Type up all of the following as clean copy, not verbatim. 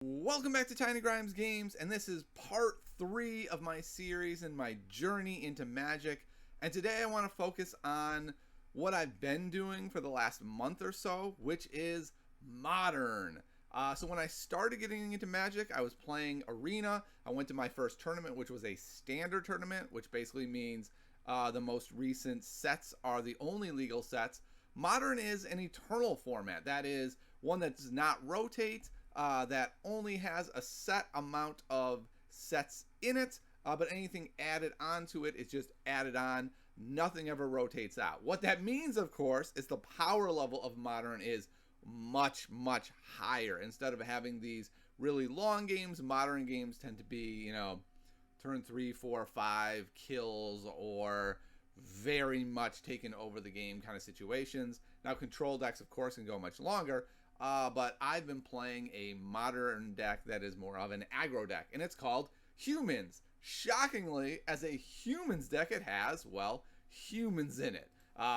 Welcome back to Tiny Grimes Games, and this is part 3 of my series and my journey into Magic. And today I want to focus on what I've been doing for the last month or so, which is Modern. So when I started getting into Magic, I was playing Arena. I went to my first tournament, which was a standard tournament, which basically means the most recent sets are the only legal sets. Modern is an eternal format. That is one that does not rotate, that only has a set amount of sets in it, but anything added onto it is just added on. Nothing ever rotates out. What that means, of course, is the power level of Modern is much, much higher. Instead of having these really long games, Modern games tend to be, turn 3, 4, 5 kills or very much taken over the game kind of situations. Now, control decks, of course, can go much longer, but I've been playing a Modern deck that is more of an aggro deck, and it's called Humans. Shockingly, as a Humans deck, it has, well, humans in it.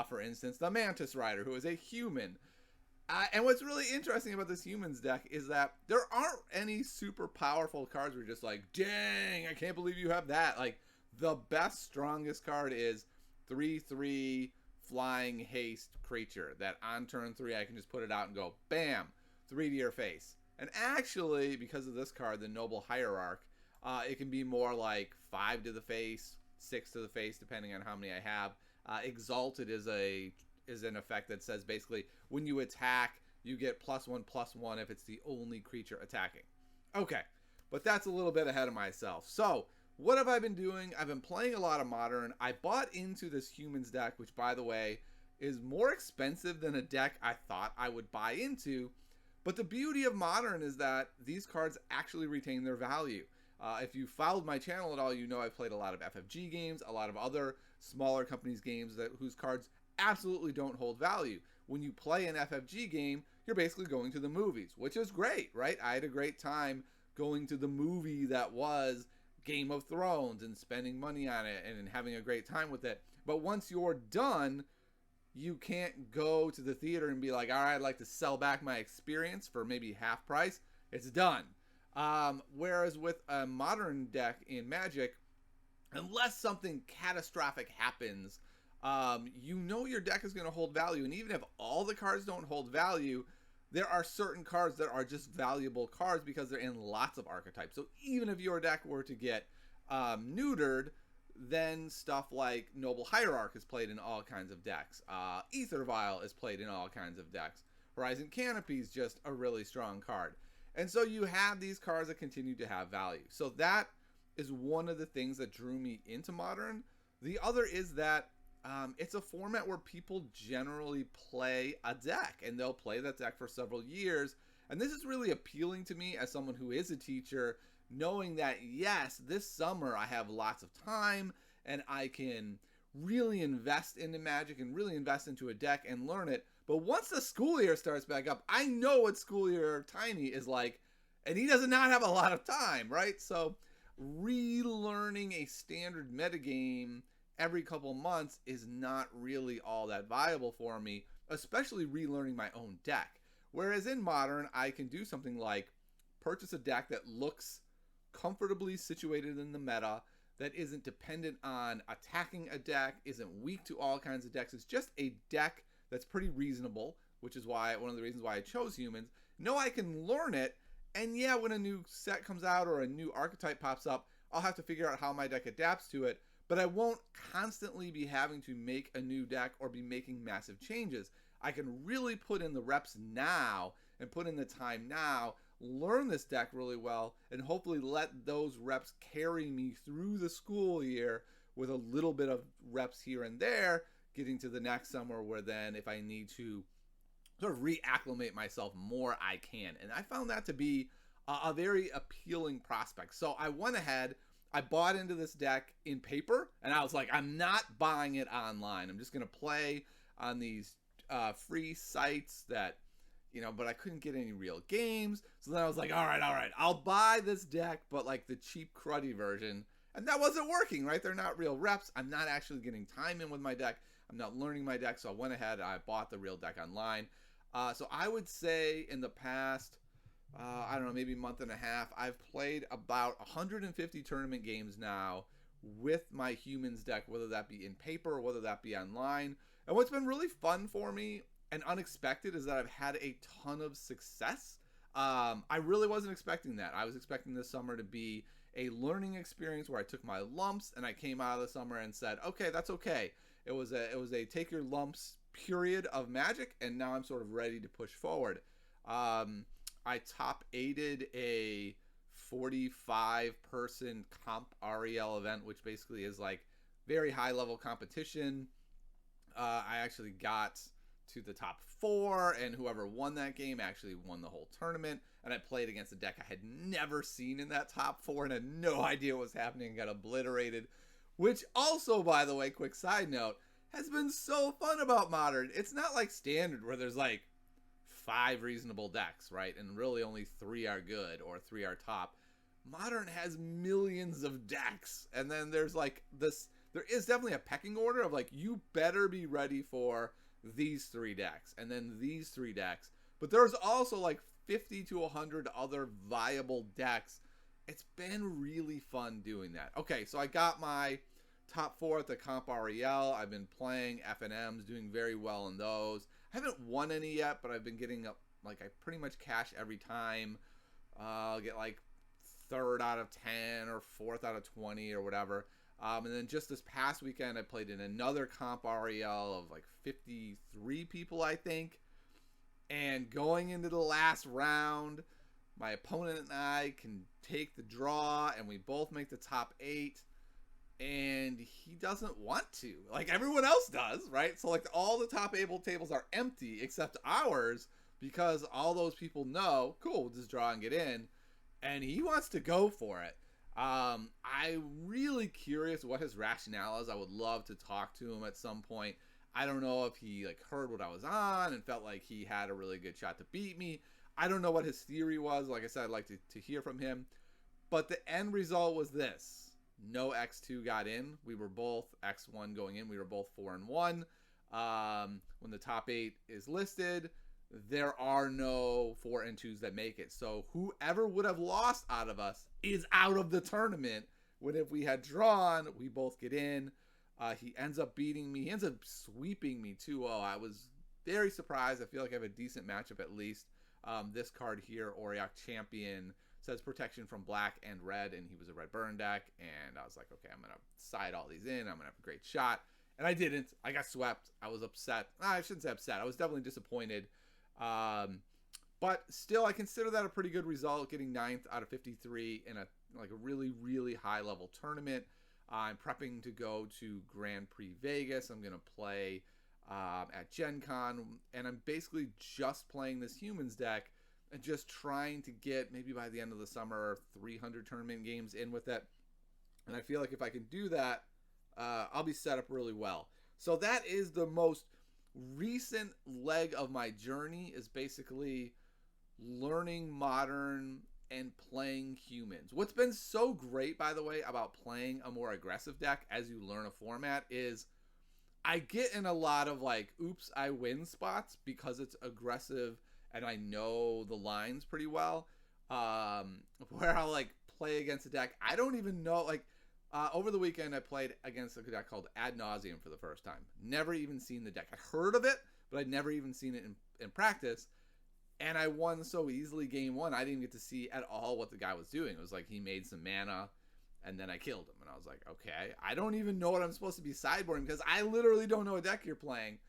For instance, the Mantis Rider, who is a human. And what's really interesting about this Humans deck is that there aren't any super powerful cards where you're just like, dang, I can't believe you have that. Like, the best, strongest card is 3/3 flying haste creature that on turn 3 I can just put it out and go bam, 3 to your face. And actually, because of this card, the Noble Hierarch, it can be more like 5 to the face, 6 to the face, depending on how many I have. Exalted is an effect that says basically when you attack, you get +1/+1 if it's the only creature attacking. Okay, but that's a little bit ahead of myself. So what have I been doing? I've been playing a lot of Modern. I bought into this Humans deck, which, by the way, is more expensive than a deck I thought I would buy into. But the beauty of Modern is that these cards actually retain their value. If you followed my channel at all, you know I've played a lot of FFG games, a lot of other smaller companies' games whose cards absolutely don't hold value. When you play an FFG game, you're basically going to the movies, which is great, right? I had a great time going to the movie that was Game of Thrones and spending money on it and having a great time with it. But once you're done, you can't go to the theater and be like, all right, I'd like to sell back my experience for maybe half price. It's done. Whereas with a Modern deck in Magic, unless something catastrophic happens, your deck is going to hold value. And even if all the cards don't hold value, there are certain cards that are just valuable cards because they're in lots of archetypes. So even if your deck were to get neutered, then stuff like Noble Hierarch is played in all kinds of decks. Ether Vial is played in all kinds of decks. Horizon Canopy is just a really strong card. And so you have these cards that continue to have value. So that is one of the things that drew me into Modern. The other is that it's a format where people generally play a deck, and they'll play that deck for several years. And this is really appealing to me as someone who is a teacher, knowing that, yes, this summer I have lots of time and I can really invest into Magic and really invest into a deck and learn it. But once the school year starts back up, I know what school year Tiny is like, and he does not have a lot of time, right? So relearning a standard metagame every couple months is not really all that viable for me, especially relearning my own deck. Whereas in Modern, I can do something like purchase a deck that looks comfortably situated in the meta, that isn't dependent on attacking a deck, isn't weak to all kinds of decks. It's just a deck that's pretty reasonable, which is why one of the reasons why I chose Humans. No, I can learn it, and yeah, when a new set comes out or a new archetype pops up, I'll have to figure out how my deck adapts to it. But I won't constantly be having to make a new deck or be making massive changes. I can really put in the reps now and put in the time now, learn this deck really well, and hopefully let those reps carry me through the school year with a little bit of reps here and there, getting to the next summer where then if I need to sort of reacclimate myself more, I can. And I found that to be a very appealing prospect. So I went ahead, I bought into this deck in paper, and I was like, I'm not buying it online. I'm just going to play on these free sites that, but I couldn't get any real games. So then I was like, all right, I'll buy this deck, but like the cheap cruddy version. And that wasn't working, right? They're not real reps. I'm not actually getting time in with my deck. I'm not learning my deck. So I went ahead and I bought the real deck online. So I would say in the past I don't know, maybe a month and a half. I've played about 150 tournament games now with my humans deck, whether that be in paper or whether that be online. And what's been really fun for me and unexpected is that I've had a ton of success. I really wasn't expecting that. I was expecting this summer to be a learning experience where I took my lumps and I came out of the summer and said, okay, that's okay. It was a take your lumps period of Magic, and now I'm sort of ready to push forward. I top 8'd a 45 person comp REL event, which basically is like very high level competition. I actually got to the top 4, and whoever won that game actually won the whole tournament. And I played against a deck I had never seen in that top 4 and had no idea what was happening and got obliterated. Which also, by the way, quick side note, has been so fun about Modern. It's not like Standard where there's like 5 reasonable decks, right? And really only 3 are good or 3 are top. Modern has millions of decks. And then there's like this, there is definitely a pecking order of like, you better be ready for these 3 decks and then these 3 decks. But there's also like 50 to 100 other viable decks. It's been really fun doing that. Okay, so I got my top 4 at the Comp REL. I've been playing FNMs, doing very well in those. I haven't won any yet, but I've been getting up, like I pretty much cash every time. I'll get like 3rd out of 10 or 4th out of 20 or whatever. And then just this past weekend, I played in another Comp REL of like 53 people, I think. And going into the last round, my opponent and I can take the draw, and we both make the top 8. And he doesn't want to, like everyone else does, right? So like all the top able tables are empty except ours, because all those people know, cool, we'll just draw and get in. And he wants to go for it. I'm really curious what his rationale is. I would love to talk to him at some point. I don't know if he like heard what I was on and felt like he had a really good shot to beat me. I don't know what his theory was. Like I said, I'd like to hear from him. But the end result was this. No X2 got in. We were both X1 going in. We were both 4-1. When the top 8 is listed, there are no 4 and 2s that make it. So whoever would have lost out of us is out of the tournament. When if we had drawn, we both get in. He ends up beating me. He ends up sweeping me 2-0. I was very surprised. I feel like I have a decent matchup at least. This card here, Auriok Champion, says protection from black and red, and he was a red burn deck. And I was like, okay, I'm going to side all these in. I'm going to have a great shot. And I didn't. I got swept. I was upset. I shouldn't say upset. I was definitely disappointed. But still, I consider that a pretty good result, getting 9th out of 53 in a really, really high level tournament. I'm prepping to go to Grand Prix Vegas. I'm going to play at Gen Con, and I'm basically just playing this humans deck and just trying to get, maybe by the end of the summer, 300 tournament games in with it. And I feel like if I can do that, I'll be set up really well. So that is the most recent leg of my journey, is basically learning Modern and playing humans. What's been so great, by the way, about playing a more aggressive deck as you learn a format is I get in a lot of like, oops, I win spots because it's aggressive and I know the lines pretty well. Where I'll like play against a deck I don't even know. Like over the weekend, I played against a deck called Ad Nauseam for the first time. Never even seen the deck. I heard of it, but I'd never even seen it in practice. And I won so easily game 1, I didn't get to see at all what the guy was doing. It was like he made some mana, and then I killed him. And I was like, okay, I don't even know what I'm supposed to be sideboarding because I literally don't know what deck you're playing.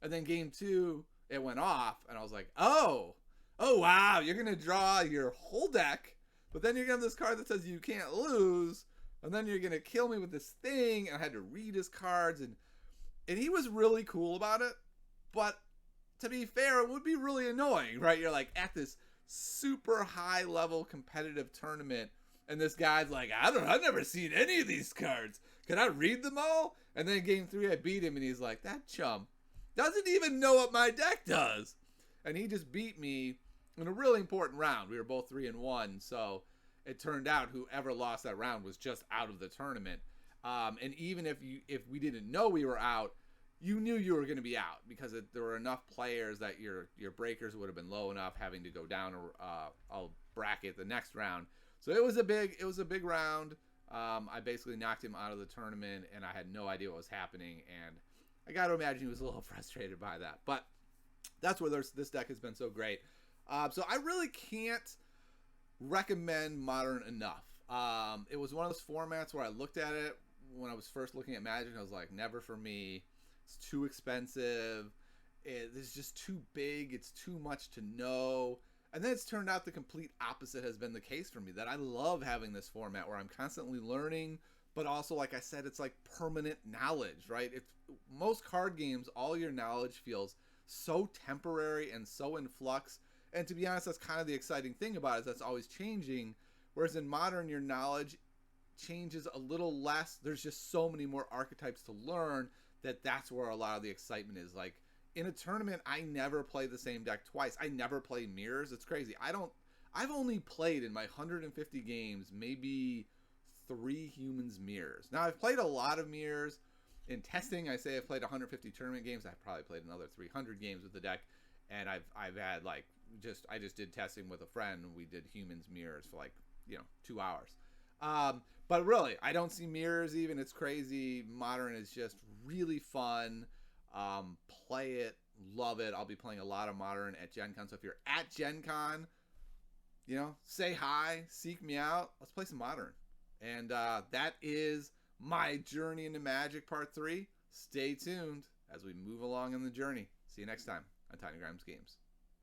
And then game 2, it went off, and I was like, oh wow, you're going to draw your whole deck, but then you're going to have this card that says you can't lose, and then you're going to kill me with this thing, and I had to read his cards, and he was really cool about it, but to be fair, it would be really annoying, right? You're like at this super high level competitive tournament, and this guy's like, I've never seen any of these cards. Can I read them all? And then game 3, I beat him, and he's like, that chump doesn't even know what my deck does. And he just beat me in a really important round. We were both 3-1, so it turned out whoever lost that round was just out of the tournament. And even if we didn't know we were out, you knew you were going to be out because there were enough players that your breakers would have been low enough, having to go down a bracket the next round. So it was a big round. I basically knocked him out of the tournament, and I had no idea what was happening. And I got to imagine he was a little frustrated by that. But that's where this deck has been so great. So I really can't recommend Modern enough. It was one of those formats where I looked at it when I was first looking at Magic, and I was like, never for me. It's too expensive. It's just too big. It's too much to know. And then it's turned out the complete opposite has been the case for me, that I love having this format where I'm constantly learning, but also, like I said, it's like permanent knowledge, right? If most card games, all your knowledge feels so temporary and so in flux. And to be honest, that's kind of the exciting thing about it, is that's always changing. Whereas in Modern, your knowledge changes a little less. There's just so many more archetypes to learn that's where a lot of the excitement is. Like, in a tournament, I never play the same deck twice. I never play mirrors. It's crazy. I've only played in my 150 games maybe 3 humans mirrors. Now, I've played a lot of mirrors. In testing, I say I've played 150 tournament games. I've probably played another 300 games with the deck. And I've had like, I just did testing with a friend. We did humans mirrors for like, 2 hours. But really, I don't see mirrors even. It's crazy. Modern is just really fun. Play it, love it. I'll be playing a lot of Modern at Gen Con. So if you're at Gen Con, say hi, seek me out. Let's play some Modern. And that is my journey into Magic Part 3. Stay tuned as we move along in the journey. See you next time on Tiny Grimes Games.